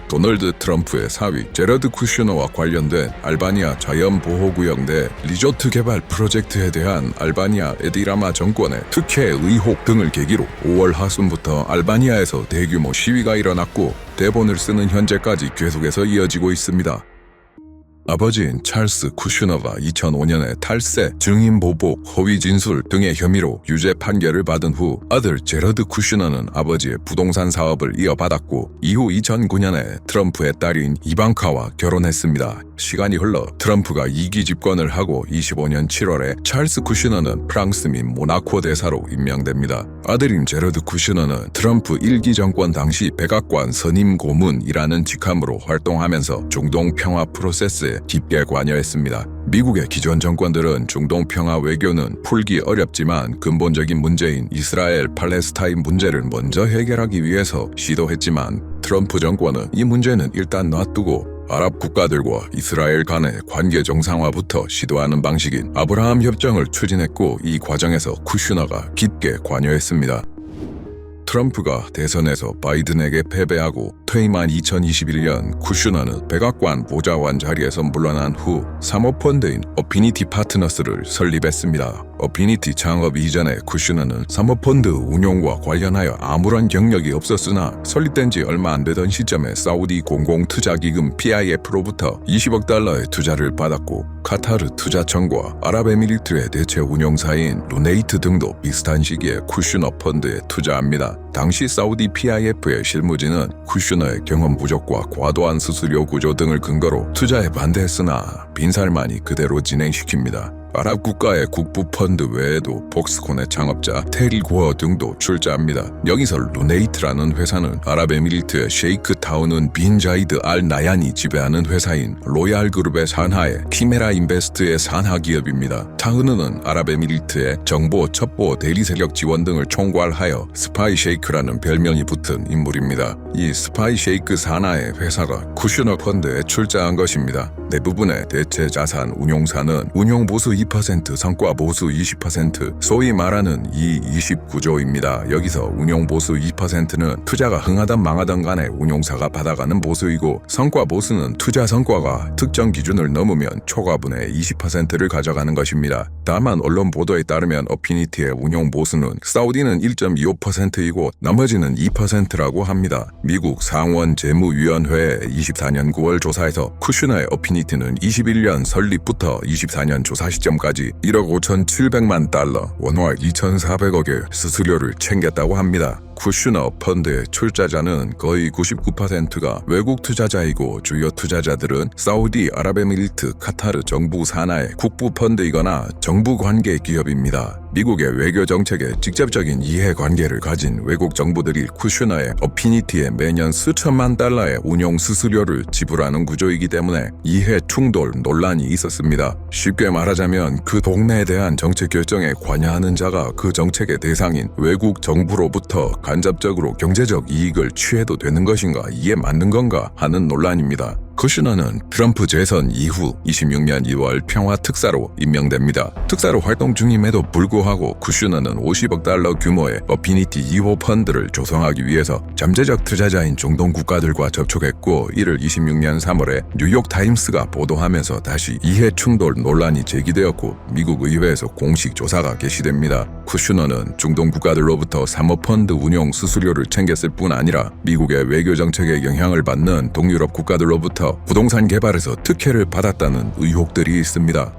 도널드 트럼프의 사위 제러드 쿠슈너와 관련된 알바니아 자연보호구역 내 리조트 개발 프로젝트에 대한 알바니아 에디라마 정권의 특혜 의혹 등을 계기로 5월 하순부터 알바니아에서 대규모 시위가 일어났고 대본을 쓰는 현재까지 계속해서 이어지고 있습니다. 아버지인 찰스 쿠슈너가 2005년에 탈세, 증인 보복, 허위 진술 등의 혐의로 유죄 판결을 받은 후 아들 제러드 쿠슈너는 아버지의 부동산 사업을 이어받았고 이후 2009년에 트럼프의 딸인 이방카와 결혼했습니다. 시간이 흘러 트럼프가 2기 집권을 하고 25년 7월에 찰스 쿠슈너는 프랑스 및 모나코 대사로 임명됩니다. 아들인 제러드 쿠슈너는 트럼프 1기 정권 당시 백악관 선임 고문이라는 직함으로 활동하면서 중동 평화 프로세스에 깊게 관여했습니다. 미국의 기존 정권들은 중동 평화 외교는 풀기 어렵지만 근본적인 문제인 이스라엘 팔레스타인 문제를 먼저 해결하기 위해서 시도했지만 트럼프 정권은 이 문제는 일단 놔두고 아랍 국가들과 이스라엘 간의 관계 정상화부터 시도하는 방식인 아브라함 협정을 추진했고 이 과정에서 쿠슈너가 깊게 관여했습니다. 트럼프가 대선에서 바이든에게 패배하고 퇴임한 2021년 쿠슈너는 백악관 보좌관 자리에서 물러난 후 사모펀드인 어피니티 파트너스를 설립했습니다. 어피니티 창업 이전에 쿠슈너는 사모펀드 운용과 관련하여 아무런 경력이 없었으나 설립된 지 얼마 안 되던 시점에 사우디 공공투자기금 PIF로부터 20억 달러의 투자를 받았고 카타르 투자청과 아랍에미리트의 대체 운용사인 루네이트 등도 비슷한 시기에 쿠슈너 펀드에 투자합니다. 당시 사우디 PIF의 실무진은 쿠슈너의 경험 부족과 과도한 수수료 구조 등을 근거로 투자에 반대했으나 빈살만이 그대로 진행시킵니다. 아랍 국가의 국부 펀드 외에도 폭스콘의 창업자 테리 고어 등도 출자합니다. 여기서 루네이트라는 회사는 아랍에미리트의 셰이크 타운은 빈 자이드 알 나얀이 지배하는 회사인 로얄 그룹의 산하의 키메라 인베스트의 산하 기업입니다. 타운은 아랍에미리트의 정보, 첩보, 대리 세력 지원 등을 총괄하여 스파이 셰이크라는 별명이 붙은 인물입니다. 이 스파이 셰이크 산하의 회사가 쿠슈너 펀드에 출자한 것입니다. 대부분의 대체 자산 운용사는 운용 보수 2%, 성과 보수 20%, 소위 말하는 2-20 구조입니다. 여기서 운용 보수 2%는 투자가 흥하든 망하든 간에 운용사가 받아가는 보수이고 성과 보수는 투자 성과가 특정 기준을 넘으면 초과분의 20%를 가져가는 것입니다. 다만 언론 보도에 따르면 어피니티의 운용 보수는 사우디는 1.25%이고 나머지는 2%라고 합니다. 미국 상원 재무위원회의 24년 9월 조사에서 쿠슈너의 어피니티는 21년 설립부터 24년 조사 시점까지 1억 5,700만 달러, 원화 2,400억의 수수료를 챙겼다고 합니다. 쿠슈너 펀드의 출자자는 거의 99%가 외국 투자자이고 주요 투자자들은 사우디 아랍에미리트 카타르 정부 산하의 국부 펀드이거나 정부 관계 기업입니다. 미국의 외교 정책에 직접적인 이해관계를 가진 외국 정부들이 쿠슈너의 어피니티에 매년 수천만 달러의 운용 수수료를 지불하는 구조이기 때문에 이해 충돌 논란이 있었습니다. 쉽게 말하자면 그 동네에 대한 정책 결정에 관여하는 자가 그 정책의 대상인 외국 정부로부터 간접적으로 경제적 이익을 취해도 되는 것인가, 이에 맞는 건가 하는 논란입니다. 쿠슈너는 트럼프 재선 이후 26년 2월 평화특사로 임명됩니다. 특사로 활동 중임에도 불구하고 쿠슈너는 50억 달러 규모의 어피니티 2호 펀드를 조성하기 위해서 잠재적 투자자인 중동 국가들과 접촉했고 이를 26년 3월에 뉴욕타임스가 보도하면서 다시 이해충돌 논란이 제기되었고 미국 의회에서 공식 조사가 개시됩니다. 쿠슈너는 중동 국가들로부터 사모펀드 운용 수수료를 챙겼을 뿐 아니라 미국의 외교정책에 영향을 받는 동유럽 국가들로부터 부동산 개발에서 특혜를 받았다는 의혹들이 있습니다.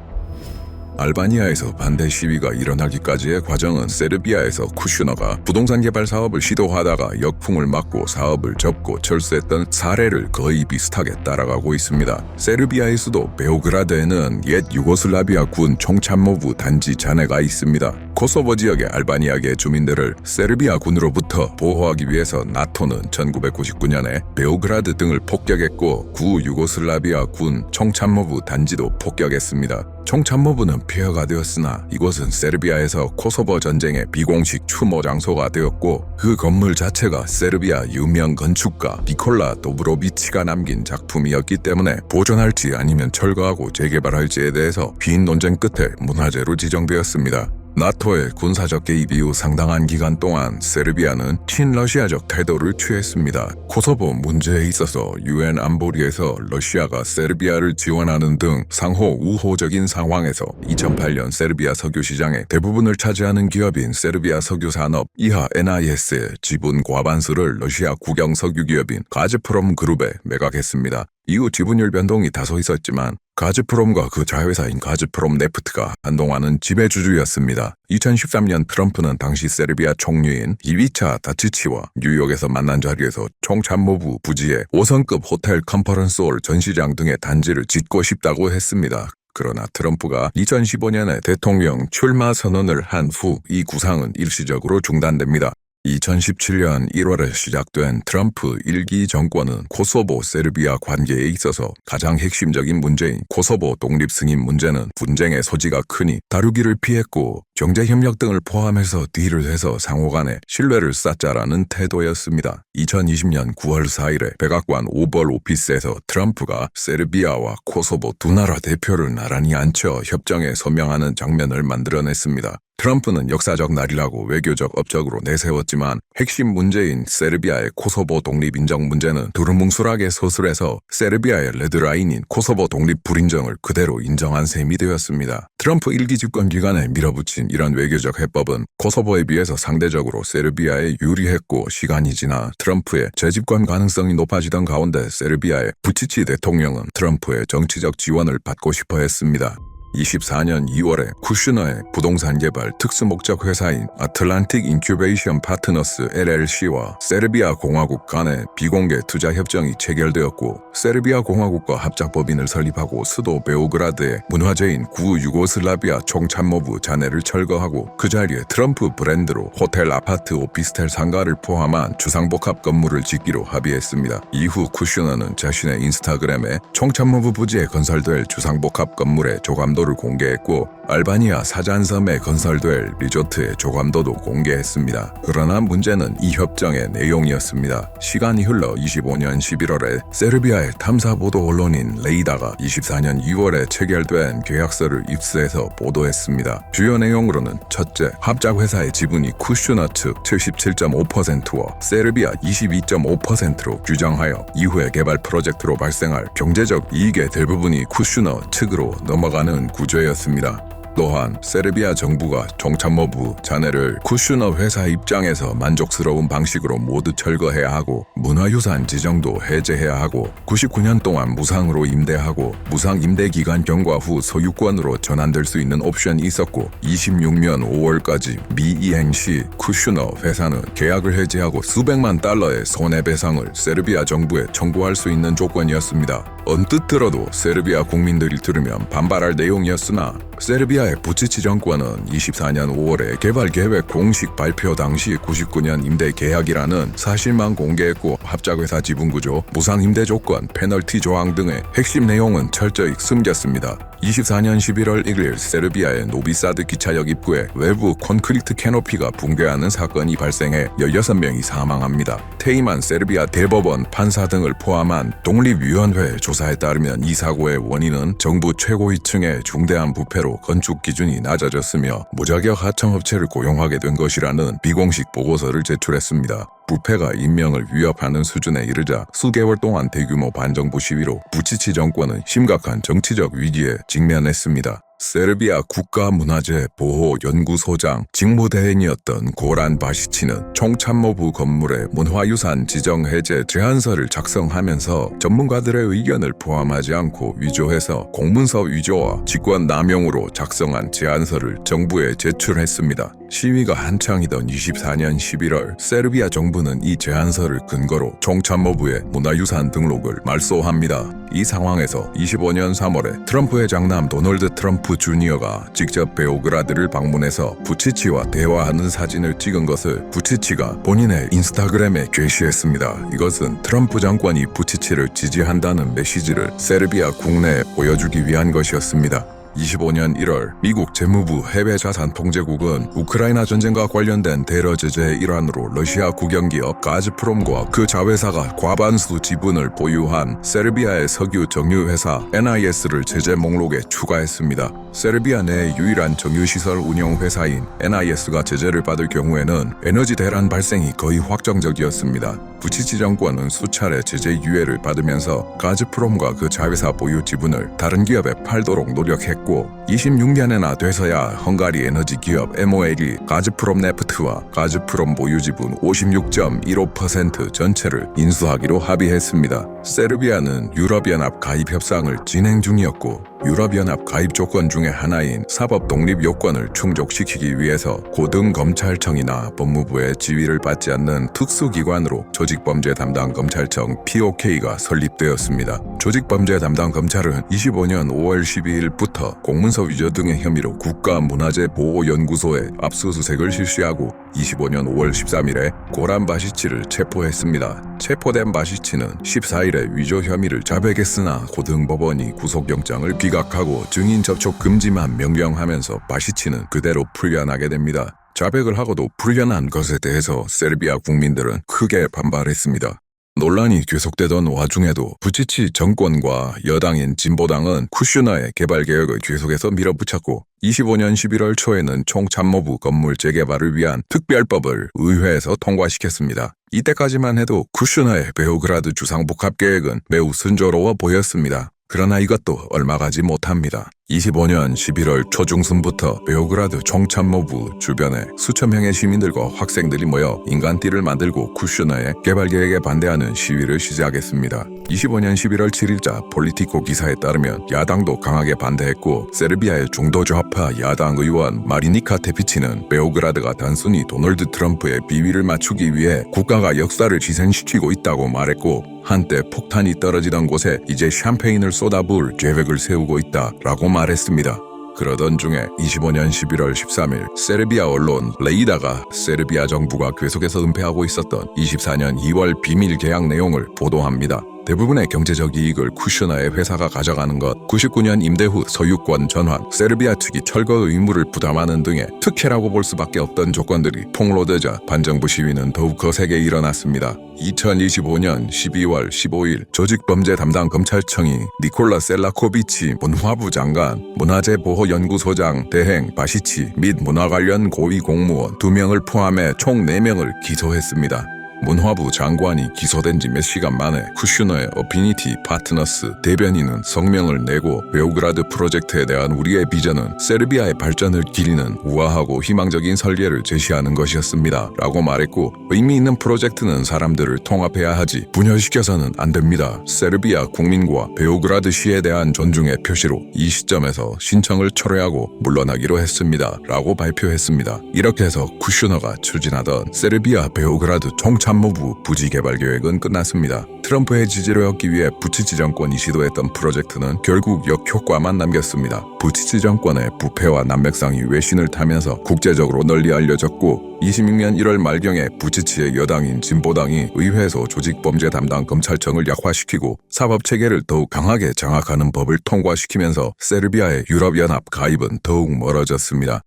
알바니아에서 반대 시위가 일어나기까지의 과정은 세르비아에서 쿠슈너가 부동산 개발 사업을 시도하다가 역풍을 맞고 사업을 접고 철수했던 사례를 거의 비슷하게 따라가고 있습니다. 세르비아의 수도 베오그라드에는 옛 유고슬라비아 군 총참모부 단지 잔해가 있습니다. 코소보 지역의 알바니아계 주민들을 세르비아 군으로부터 보호하기 위해서 나토는 1999년에 베오그라드 등을 폭격했고 구 유고슬라비아 군 총참모부 단지도 폭격했습니다. 총참모부는 폐허가 되었으나 이곳은 세르비아에서 코소보 전쟁의 비공식 추모 장소가 되었고 그 건물 자체가 세르비아 유명 건축가 니콜라 도브로비치가 남긴 작품이었기 때문에 보존할지 아니면 철거하고 재개발할지에 대해서 긴 논쟁 끝에 문화재로 지정되었습니다. 나토의 군사적 개입 이후 상당한 기간 동안 세르비아는 친러시아적 태도를 취했습니다. 코소보 문제에 있어서 유엔 안보리에서 러시아가 세르비아를 지원하는 등 상호 우호적인 상황에서 2008년 세르비아 석유 시장의 대부분을 차지하는 기업인 세르비아 석유산업 이하 NIS의 지분 과반수를 러시아 국영 석유 기업인 가즈프롬 그룹에 매각했습니다. 이후 지분율 변동이 다소 있었지만 가즈프롬과 그 자회사인 가즈프롬 네프트가 한동안은 지배주주였습니다. 2013년 트럼프는 당시 세르비아 총리인 이비차 다치치와 뉴욕에서 만난 자리에서 총참모부 부지에 5성급 호텔 컨퍼런스홀 전시장 등의 단지를 짓고 싶다고 했습니다. 그러나 트럼프가 2015년에 대통령 출마 선언을 한 후 이 구상은 일시적으로 중단됩니다. 2017년 1월에 시작된 트럼프 1기 정권은 코소보 세르비아 관계에 있어서 가장 핵심적인 문제인 코소보 독립 승인 문제는 분쟁의 소지가 크니 다루기를 피했고 경제협력 등을 포함해서 딜을 해서 상호간에 신뢰를 쌓자라는 태도였습니다. 2020년 9월 4일에 백악관 오벌 오피스에서 트럼프가 세르비아와 코소보 두 나라 대표를 나란히 앉혀 협정에 서명하는 장면을 만들어냈습니다. 트럼프는 역사적 날이라고 외교적 업적으로 내세웠지만 핵심 문제인 세르비아의 코소보 독립 인정 문제는 두루뭉술하게 서술해서 세르비아의 레드라인인 코소보 독립 불인정을 그대로 인정한 셈이 되었습니다. 트럼프 1기 집권 기간에 밀어붙인 이런 외교적 해법은 코소보에 비해서 상대적으로 세르비아에 유리했고 시간이 지나 트럼프의 재집권 가능성이 높아지던 가운데 세르비아의 부치치 대통령은 트럼프의 정치적 지원을 받고 싶어 했습니다. 24년 2월에 쿠슈너의 부동산 개발 특수목적 회사인 아틀란틱 인큐베이션 파트너스 LLC와 세르비아 공화국 간의 비공개 투자 협정이 체결되었고 세르비아 공화국과 합작법인을 설립하고 수도 베오그라드의 문화재인 구유고슬라비아 총참모부 잔해를 철거하고 그 자리에 트럼프 브랜드로 호텔, 아파트, 오피스텔 상가를 포함한 주상복합 건물을 짓기로 합의했습니다. 이후 쿠슈너는 자신의 인스타그램에 총참모부 부지에 건설될 주상복합 건물의 조감도를 공개했고 알바니아 사잔섬에 건설될 리조트의 조감도도 공개했습니다. 그러나 문제는 이 협정의 내용이었습니다. 시간이 흘러 25년 11월에 세르비아의 탐사보도 언론인 레이다가 24년 2월에 체결된 계약서를 입수해서 보도했습니다. 주요 내용으로는 첫째, 합작회사의 지분이 쿠슈너 측 77.5%와 세르비아 22.5%로 규정하여 이후에 개발 프로젝트로 발생할 경제적 이익의 대부분이 쿠슈너 측으로 넘어가는 구조였습니다. 또한 세르비아 정부가 총참모부 잔해를 쿠슈너 회사 입장에서 만족스러운 방식으로 모두 철거해야 하고 문화유산 지정도 해제해야 하고 99년 동안 무상으로 임대하고 무상 임대 기간 경과 후 소유권으로 전환될 수 있는 옵션이 있었고 26년 5월까지 미이행 시 쿠슈너 회사는 계약을 해지하고 수백만 달러의 손해배상을 세르비아 정부에 청구할 수 있는 조건이었습니다. 언뜻 들어도 세르비아 국민들이 들으면 반발할 내용이었으나 세르비아의 부치치 정권은 24년 5월에 개발 계획 공식 발표 당시 99년 임대 계약이라는 사실만 공개했고 합작회사 지분구조, 무상 임대 조건, 페널티 조항 등의 핵심 내용은 철저히 숨겼습니다. 24년 11월 1일 세르비아의 노비사드 기차역 입구에 외부 콘크리트 캐노피가 붕괴하는 사건이 발생해 16명이 사망합니다. 퇴임한 세르비아 대법원 판사 등을 포함한 독립위원회 조사에 따르면 이 사고의 원인은 정부 최고위층의 중대한 부패로 건축 기준이 낮아졌으며 무자격 하청업체를 고용하게 된 것이라는 비공식 보고서를 제출했습니다. 부패가 인명을 위협하는 수준에 이르자 수개월 동안 대규모 반정부 시위로 부치치 정권은 심각한 정치적 위기에 직면했습니다. 세르비아 국가문화재 보호연구소장 직무대행이었던 고란 바시치는 총참모부 건물의 문화유산 지정 해제 제안서를 작성하면서 전문가들의 의견을 포함하지 않고 위조해서 공문서 위조와 직권 남용으로 작성한 제안서를 정부에 제출했습니다. 시위가 한창이던 24년 11월 세르비아 정부는 이 제안서를 근거로 총참모부의 문화유산 등록을 말소합니다. 이 상황에서 25년 3월에 트럼프의 장남 도널드 트럼프 주니어가 직접 베오그라드를 방문해서 부치치와 대화하는 사진을 찍은 것을 부치치가 본인의 인스타그램에 게시했습니다. 이것은 트럼프 정권이 부치치를 지지한다는 메시지를 세르비아 국내에 보여주기 위한 것이었습니다. 25년 1월 미국 재무부 해외자산통제국은 우크라이나 전쟁과 관련된 대러 제재의 일환으로 러시아 국영기업 가즈프롬과 그 자회사가 과반수 지분을 보유한 세르비아의 석유 정유회사 NIS를 제재 목록에 추가했습니다. 세르비아 내 유일한 정유시설 운영회사인 NIS가 제재를 받을 경우에는 에너지 대란 발생이 거의 확정적이었습니다. 부치치 정권은 수차례 제재 유예를 받으면서 가즈프롬과 그 자회사 보유 지분을 다른 기업에 팔도록 노력했고 26년에나 돼서야 헝가리 에너지 기업 MOL이 가즈프롬 네프트와 가즈프롬 보유 지분 56.15% 전체를 인수하기로 합의했습니다. 세르비아는 유럽연합 가입 협상을 진행 중이었고 유럽연합 가입 조건 중에 하나인 사법 독립 요건을 충족시키기 위해서 고등검찰청이나 법무부의 지위를 받지 않는 특수기관으로 조직범죄 담당 검찰청 POK가 설립되었습니다. 조직범죄 담당 검찰은 25년 5월 12일부터 공문서 위조 등의 혐의로 국가문화재보호연구소에 압수수색을 실시하고 25년 5월 13일에 고란 바시치를 체포했습니다. 체포된 바시치는 14일에 위조 혐의를 자백했으나 고등법원이 구속영장을 기각하고 증인 접촉 금지만 명령하면서 바시치는 그대로 풀려나게 됩니다. 자백을 하고도 풀려난 것에 대해서 세르비아 국민들은 크게 반발했습니다. 논란이 계속되던 와중에도 부치치 정권과 여당인 진보당은 쿠슈너의 개발 계획을 계속해서 밀어붙였고 25년 11월 초에는 총참모부 건물 재개발을 위한 특별법을 의회에서 통과시켰습니다. 이때까지만 해도 쿠슈너의 베오그라드 주상복합 계획은 매우 순조로워 보였습니다. 그러나 이것도 얼마 가지 못합니다. 25년 11월 초중순부터 베오그라드 총참모부 주변에 수천 명의 시민들과 학생들이 모여 인간띠를 만들고 쿠슈너의 개발 계획에 반대하는 시위를 시작했습니다. 25년 11월 7일자 폴리티코 기사에 따르면 야당도 강하게 반대했고 세르비아의 중도 좌파 야당 의원 마리니카 테피치는 베오그라드가 단순히 도널드 트럼프의 비위를 맞추기 위해 국가가 역사를 희생시키고 있다고 말했고 한때 폭탄이 떨어지던 곳에 이제 샴페인을 쏟아부을 계획을 세우고 있다라고 말했습니다. 그러던 중에 25년 11월 13일 세르비아 언론 레이다가 세르비아 정부가 계속해서 은폐하고 있었던 24년 2월 비밀 계약 내용을 보도합니다. 대부분의 경제적 이익을 쿠슈너의 회사가 가져가는 것, 99년 임대 후 소유권 전환, 세르비아 측이 철거 의무를 부담하는 등의 특혜라고 볼 수밖에 없던 조건들이 폭로되자 반정부 시위는 더욱 거세게 일어났습니다. 2025년 12월 15일 조직범죄 담당 검찰청이 니콜라 셀라코비치 문화부 장관, 문화재보호연구소장 대행 바시치 및 문화 관련 고위 공무원 2명을 포함해 총 4명을 기소했습니다. 문화부 장관이 기소된 지 몇 시간 만에 쿠슈너의 어피니티 파트너스 대변인은 성명을 내고 베오그라드 프로젝트에 대한 우리의 비전은 세르비아의 발전을 기리는 우아하고 희망적인 설계를 제시하는 것이었습니다. 라고 말했고 의미 있는 프로젝트는 사람들을 통합해야 하지 분열시켜서는 안 됩니다. 세르비아 국민과 베오그라드 시에 대한 존중의 표시로 이 시점에서 신청을 철회하고 물러나기로 했습니다. 라고 발표했습니다. 이렇게 해서 쿠슈너가 추진하던 세르비아 베오그라드 총참모부 부지 개발 계획은 끝났습니다. 트럼프의 지지를 얻기 위해 부치치 정권이 시도했던 프로젝트는 결국 역효과만 남겼습니다. 부치치 정권의 부패와 난맥상이 외신을 타면서 국제적으로 널리 알려졌고 26년 1월 말경에 부치치의 여당인 진보당이 의회에서 조직범죄 담당 검찰청을 약화시키고 사법체계를 더욱 강하게 장악하는 법을 통과시키면서 세르비아의 유럽연합 가입은 더욱 멀어졌습니다.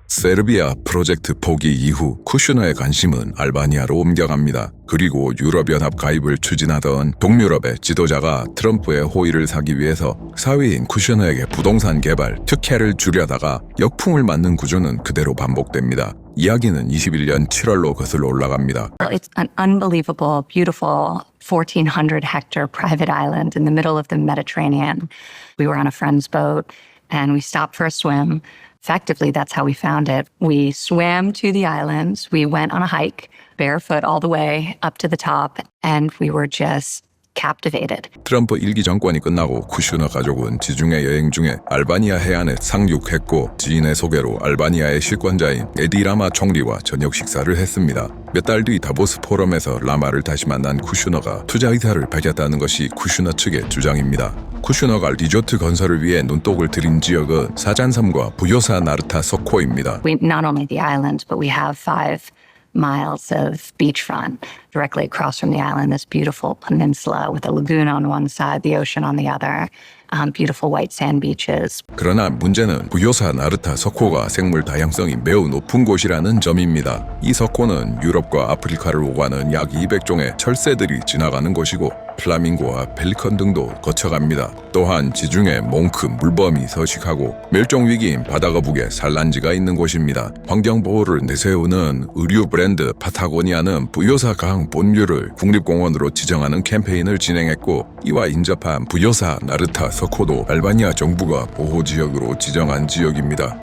세르비아 프로젝트 포기 이후 쿠슈너의 관심은 알바니아로 옮겨갑니다. 그리고 유럽연합 가입을 추진하던 동유럽의 지도자가 트럼프의 호의를 사기 위해서 사위인 쿠슈너에게 부동산 개발 특혜를 주려다가 역풍을 맞는 구조는 그대로 반복됩니다. 이야기는 21년 7월로 거슬러 올라갑니다. It's an unbelievable, beautiful 1,400 hectare private island in the middle of the Mediterranean. We were on a friend's boat and we stopped for a swim. Effectively, that's how we found it. We swam to the islands. We went on a hike, barefoot all the way up to the top, and we were just captivated. 트럼프 1기 정권이 끝나고 쿠슈너 가족은 지중해 여행 중에 알바니아 해안에 상륙했고 지인의 소개로 알바니아의 실권자인 에디 라마 총리와 저녁 식사를 했습니다. 몇 달 뒤 다보스 포럼에서 라마를 다시 만난 쿠슈너가 투자 의사를 밝혔다는 것이 쿠슈너 측의 주장입니다. 쿠슈너가 리조트 건설을 위해 눈독을 들인 지역은 사잔섬과 부요사 나르타 소코입니다. We not only the island, but we have 5 miles of beachfront. directly across from the island, this beautiful peninsula with a lagoon on one side, the ocean on the other, beautiful white sand beaches. 그러나 문제는 부요사 나르타 석호가 생물 다양성이 매우 높은 곳이라는 점입니다. 이 석호는 유럽과 아프리카를 오가는 약 200종의 철새들이 지나가는 곳이고 플라밍고와 펠리컨 등도 거쳐갑니다. 또한 지중해 몽크 물범이 서식하고 멸종위기인 바다거북의 산란지가 있는 곳입니다. 환경보호를 내세우는 의류 브랜드 파타고니아는 부요사 강 본류를 국립공원으로 지정하는 캠페인을 진행했고 이와 인접한 부요사 나르타 석호도 알바니아 정부가 보호지역으로 지정한 지역입니다.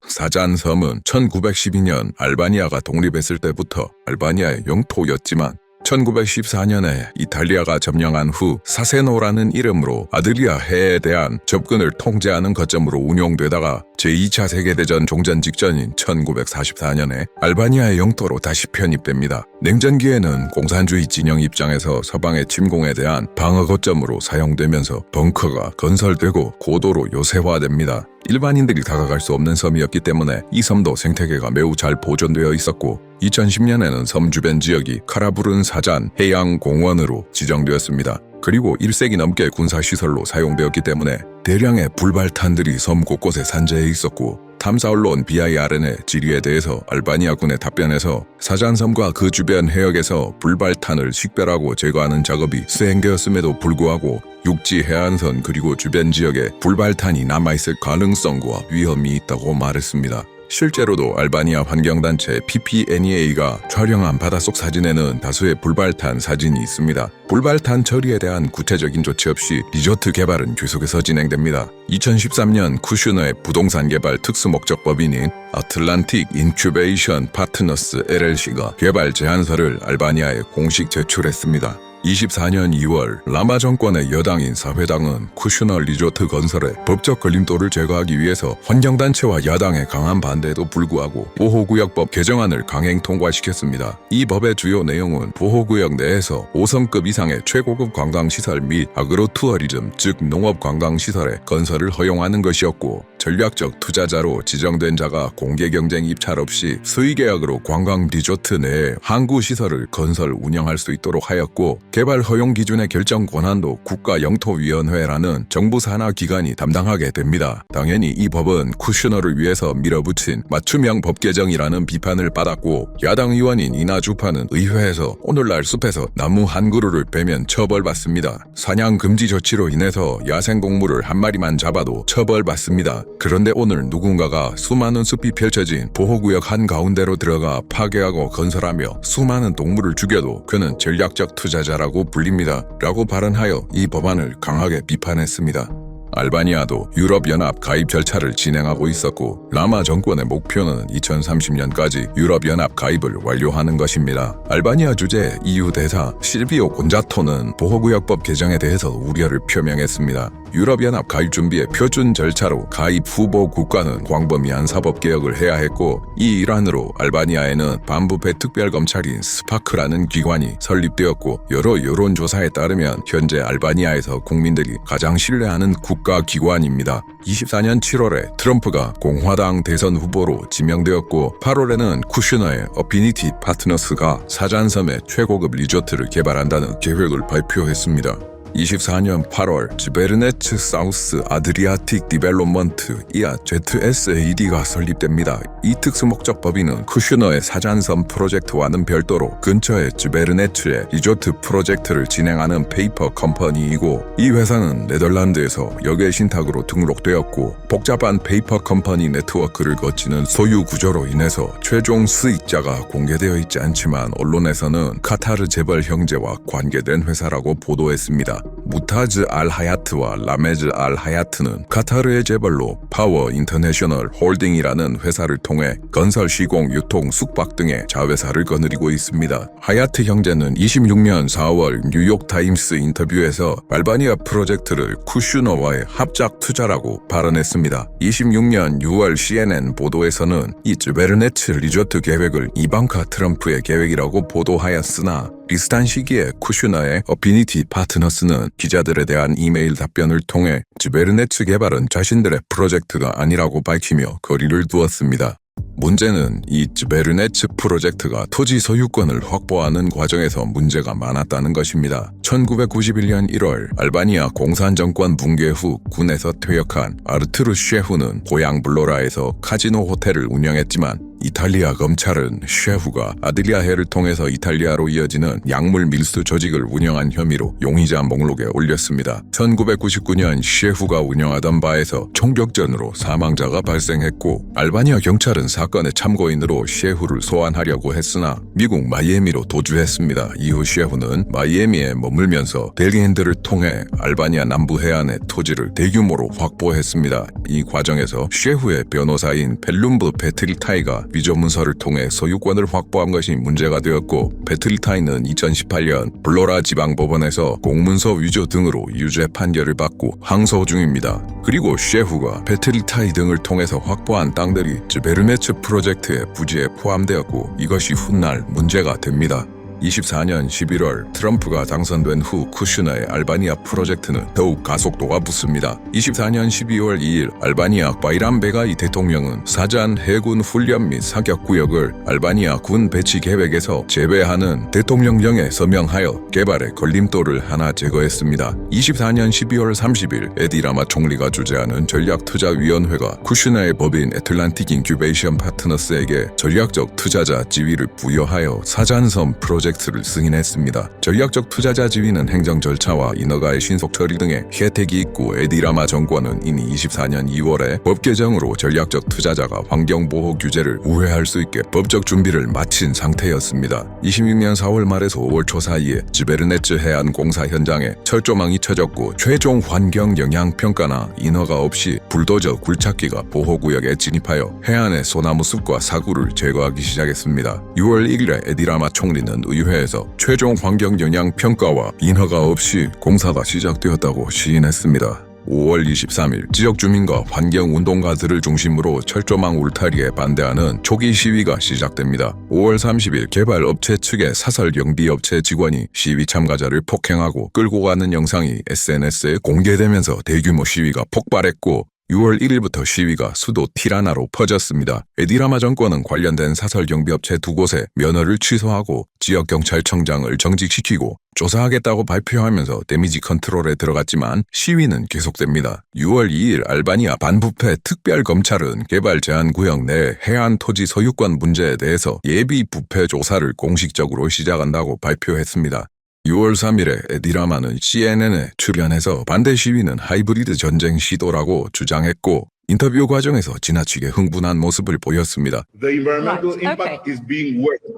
사잔섬은 1912년 알바니아가 독립했을 때부터 알바니아의 영토였지만 1914년에 이탈리아가 점령한 후 사세노라는 이름으로 아드리아 해에 대한 접근을 통제하는 거점으로 운용되다가 제2차 세계대전 종전 직전인 1944년에 알바니아의 영토로 다시 편입됩니다. 냉전기에는 공산주의 진영 입장에서 서방의 침공에 대한 방어 거점으로 사용되면서 벙커가 건설되고 고도로 요새화됩니다. 일반인들이 다가갈 수 없는 섬이었기 때문에 이 섬도 생태계가 매우 잘 보존되어 있었고 2010년에는 섬 주변 지역이 카라부른 사잔 해양공원으로 지정되었습니다. 그리고 1세기 넘게 군사시설로 사용되었기 때문에 대량의 불발탄들이 섬 곳곳에 산재해 있었고 탐사 언론 BIRN의 질의에 대해서 알바니아군의 답변에서 사잔섬과 그 주변 해역에서 불발탄을 식별하고 제거하는 작업이 수행되었음에도 불구하고 육지 해안선 그리고 주변 지역에 불발탄이 남아있을 가능성과 위험이 있다고 말했습니다. 실제로도 알바니아 환경단체 PPNEA가 촬영한 바닷속 사진에는 다수의 불발탄 사진이 있습니다. 불발탄 처리에 대한 구체적인 조치 없이 리조트 개발은 계속해서 진행됩니다. 2013년 쿠슈너의 부동산 개발 특수목적법인인 아틀란틱 인큐베이션 파트너스 LLC가 개발 제안서를 알바니아에 공식 제출했습니다. 24년 2월 라마 정권의 여당인 사회당은 쿠슈너 리조트 건설에 법적 걸림돌을 제거하기 위해서 환경단체와 야당의 강한 반대에도 불구하고 보호구역법 개정안을 강행 통과시켰습니다. 이 법의 주요 내용은 보호구역 내에서 5성급 이상의 최고급 관광시설 및 아그로투어리즘 즉 농업관광시설의 건설을 허용하는 것이었고 전략적 투자자로 지정된 자가 공개경쟁 입찰 없이 수의계약으로 관광 리조트 내에 항구시설을 건설 운영할 수 있도록 하였고 개발 허용 기준의 결정 권한도 국가영토위원회라는 정부 산하 기관이 담당하게 됩니다. 당연히 이 법은 쿠슈너를 위해서 밀어붙인 맞춤형 법 개정이라는 비판을 받았고 야당 의원인 이나주파는 의회에서 오늘날 숲에서 나무 한 그루를 베면 처벌받습니다. 사냥 금지 조치로 인해서 야생동물을 한 마리만 잡아도 처벌받습니다. 그런데 오늘 누군가가 수많은 숲이 펼쳐진 보호구역 한가운데로 들어가 파괴하고 건설하며 수많은 동물을 죽여도 그는 전략적 투자자라고 불립니다. 라고 발언하여 이 법안을 강하게 비판했습니다. 알바니아도 유럽연합 가입 절차를 진행하고 있었고 라마 정권의 목표는 2030년까지 유럽연합 가입을 완료하는 것입니다. 알바니아 주재 EU 대사 실비오 곤자토는 보호구역법 개정에 대해서 우려를 표명했습니다. 유럽연합 가입 준비의 표준 절차로 가입 후보 국가는 광범위한 사법개혁을 해야 했고 이 일환으로 알바니아에는 반부패 특별검찰인 스파크라는 기관이 설립되었고 여러 여론조사에 따르면 현재 알바니아에서 국민들이 가장 신뢰하는 국가기관입니다. 24년 7월에 트럼프가 공화당 대선 후보로 지명되었고 8월에는 쿠슈너의 어피니티 파트너스가 사잔섬에 최고급 리조트를 개발한다는 계획을 발표했습니다. 24년 8월 지베르네츠 사우스 아드리아틱 디벨롭먼트 이하 ZSAD가 설립됩니다. 이 특수목적 법인은 쿠슈너의 사잔섬 프로젝트와는 별도로 근처의 지베르네츠의 리조트 프로젝트를 진행하는 페이퍼 컴퍼니이고 이 회사는 네덜란드에서 역외 신탁으로 등록되었고 복잡한 페이퍼 컴퍼니 네트워크를 거치는 소유 구조로 인해서 최종 수익자가 공개되어 있지 않지만 언론에서는 카타르 재벌 형제와 관계된 회사라고 보도했습니다. 무타즈 알 하야트와 라메즈 알 하야트는 카타르의 재벌로 파워 인터내셔널 홀딩이라는 회사를 통해 건설, 시공, 유통, 숙박 등의 자회사를 거느리고 있습니다. 하야트 형제는 26년 4월 뉴욕타임스 인터뷰에서 알바니아 프로젝트를 쿠슈너와의 합작 투자라고 발언했습니다. 26년 6월 CNN 보도에서는 이 즈베르네츠 리조트 계획을 이방카 트럼프의 계획이라고 보도하였으나 비슷한 시기에 쿠슈너의 어피니티 파트너스는 기자들에 대한 이메일 답변을 통해 지베르네츠 개발은 자신들의 프로젝트가 아니라고 밝히며 거리를 두었습니다. 문제는 이 즈베르네츠 프로젝트가 토지 소유권을 확보하는 과정에서 문제가 많았다는 것입니다. 1991년 1월 알바니아 공산정권 붕괴 후 군에서 퇴역한 아르투르 셰후는 고향 블로라에서 카지노 호텔을 운영했지만 이탈리아 검찰은 셰후가 아들리아해를 통해서 이탈리아로 이어지는 약물 밀수 조직을 운영한 혐의로 용의자 목록에 올렸습니다. 1999년 셰후가 운영하던 바에서 총격전으로 사망자가 발생했고 알바니아 경찰은 사건의 참고인으로 셰후를 소환하려고 했으나 미국 마이애미로 도주했습니다. 이후 셰후는 마이애미에 머물면서 대리인들을 통해 알바니아 남부 해안의 토지를 대규모로 확보했습니다. 이 과정에서 셰후의 변호사인 펠룸브 베트리타이가 위조 문서를 통해 소유권을 확보한 것이 문제가 되었고 베트리타이는 2018년 블로라 지방법원에서 공문서 위조 등으로 유죄 판결을 받고 항소 중입니다. 그리고 셰후가 베트리타이 등을 통해서 확보한 땅들이 즈베르네츠 프로젝트의 부지에 포함되었고 이것이 훗날 문제가 됩니다. 24년 11월 트럼프가 당선된 후 쿠슈너의 알바니아 프로젝트는 더욱 가속도가 붙습니다. 24년 12월 2일 알바니아 바이람 베가이 대통령은 사잔 해군 훈련 및 사격 구역을 알바니아 군 배치 계획에서 제외하는 대통령령에 서명하여 개발의 걸림돌을 하나 제거했습니다. 24년 12월 30일 에디라마 총리가 주재하는 전략투자위원회가 쿠슈너의 법인 애틀란틱 인큐베이션 파트너스에게 전략적 투자자 지위를 부여하여 사잔섬 프로젝트를 승인했습니다. 전략적 투자자 지위는 행정 절차와 인허가의 신속 처리 등의 혜택이 있고 에디라마 정권은 이미 24년 2월에 법 개정으로 전략적 투자자가 환경보호 규제를 우회할 수 있게 법적 준비를 마친 상태였습니다. 26년 4월 말에서 5월 초 사이에 즈베르네츠 해안 공사 현장에 철조망이 쳐졌고 최종 환경 영향 평가나 인허가 없이 불도저 굴착기가 보호구역에 진입하여 해안의 소나무 숲과 사구를 제거하기 시작했습니다. 6월 1일에 에디라마 총리는 의회에서 최종 환경 영향 평가와 인허가 없이 공사가 시작되었다고 시인했습니다. 5월 23일 지역 주민과 환경운동가들을 중심으로 철조망 울타리에 반대하는 초기 시위가 시작됩니다. 5월 30일 개발업체 측의 사설 영비업체 직원이 시위 참가자를 폭행하고 끌고 가는 영상이 SNS에 공개되면서 대규모 시위가 폭발했고 6월 1일부터 시위가 수도 티라나로 퍼졌습니다. 에디라마 정권은 관련된 사설 경비업체 두 곳에 면허를 취소하고 지역경찰청장을 정직시키고 조사하겠다고 발표하면서 데미지 컨트롤에 들어갔지만 시위는 계속됩니다. 6월 2일 알바니아 반부패 특별검찰은 개발 제한 구역 내 해안 토지 소유권 문제에 대해서 예비 부패 조사를 공식적으로 시작한다고 발표했습니다. 6월 3일에 에디라마는 CNN에 출연해서 반대 시위는 하이브리드 전쟁 시도라고 주장했고 인터뷰 과정에서 지나치게 흥분한 모습을 보였습니다. The environmental Right, impact okay. is being worked.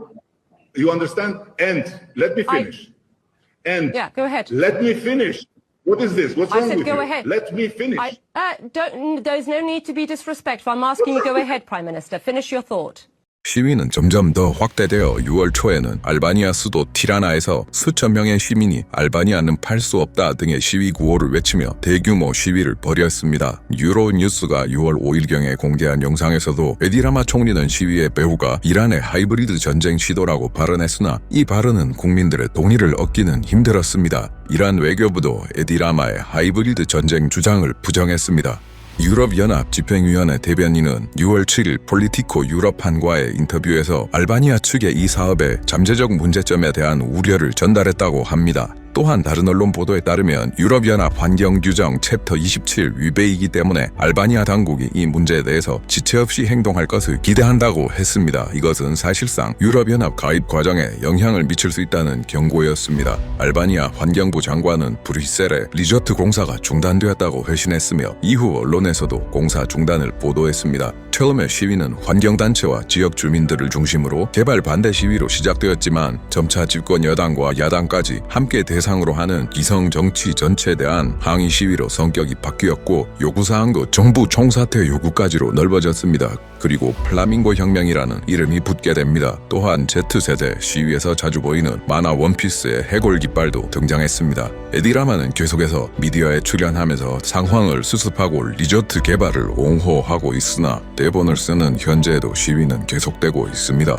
You understand? And let me finish. Yeah, go ahead. Let me finish. What is this? What's I wrong said with go you? ahead. Let me finish. There's no need to be disrespectful. I'm asking you go ahead, Prime Minister. Finish your thought. 시위는 점점 더 확대되어 6월 초에는 알바니아 수도 티라나에서 수천 명의 시민이 알바니아는 팔 수 없다 등의 시위 구호를 외치며 대규모 시위를 벌였습니다. 유로뉴스가 6월 5일경에 공개한 영상에서도 에디라마 총리는 시위의 배후가 이란의 하이브리드 전쟁 시도라고 발언했으나 이 발언은 국민들의 동의를 얻기는 힘들었습니다. 이란 외교부도 에디라마의 하이브리드 전쟁 주장을 부정했습니다. 유럽연합 집행위원회 대변인은 6월 7일 폴리티코 유럽판과의 인터뷰에서 알바니아 측의 이 사업의 잠재적 문제점에 대한 우려를 전달했다고 합니다. 또한 다른 언론 보도에 따르면 유럽연합 환경규정 챕터 27 위배이기 때문에 알바니아 당국이 이 문제에 대해서 지체 없이 행동할 것을 기대한다고 했습니다. 이것은 사실상 유럽연합 가입 과정에 영향을 미칠 수 있다는 경고였습니다. 알바니아 환경부 장관은 브뤼셀의 리조트 공사가 중단되었다고 회신했으며 이후 언론에서도 공사 중단을 보도했습니다. 처음에 시위는 환경단체와 지역 주민들을 중심으로 개발 반대 시위로 시작되었지만 점차 집권 여당과 야당까지 함께 대상으로 하는 기성 정치 전체에 대한 항의 시위로 성격이 바뀌었고 요구사항도 정부 총사퇴 요구까지로 넓어졌습니다. 그리고 플라밍고 혁명이라는 이름이 붙게 됩니다. 또한 Z세대 시위에서 자주 보이는 만화 원피스의 해골 깃발도 등장했습니다. 에디라마는 계속해서 미디어에 출연하면서 상황을 수습하고 리조트 개발을 옹호하고 있으나 대본을 쓰는 현재에도 시위는 계속되고 있습니다.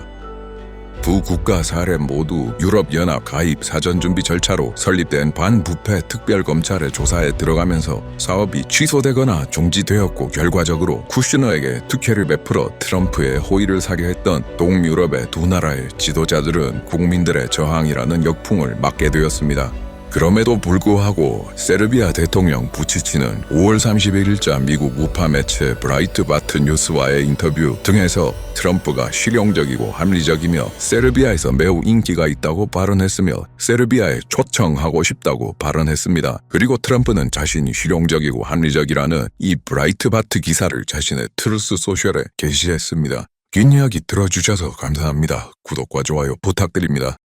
두 국가 사례 모두 유럽연합 가입 사전 준비 절차로 설립된 반부패 특별검찰의 조사에 들어가면서 사업이 취소되거나 중지되었고 결과적으로 쿠슈너에게 특혜를 베풀어 트럼프의 호의를 사게 했던 동유럽의 두 나라의 지도자들은 국민들의 저항이라는 역풍을 맞게 되었습니다. 그럼에도 불구하고 세르비아 대통령 부치치는 5월 31일자 미국 우파 매체 브라이트바트 뉴스와의 인터뷰 등에서 트럼프가 실용적이고 합리적이며 세르비아에서 매우 인기가 있다고 발언했으며 세르비아에 초청하고 싶다고 발언했습니다. 그리고 트럼프는 자신이 실용적이고 합리적이라는 이 브라이트바트 기사를 자신의 트루스 소셜에 게시했습니다. 긴 이야기 들어주셔서 감사합니다. 구독과 좋아요 부탁드립니다.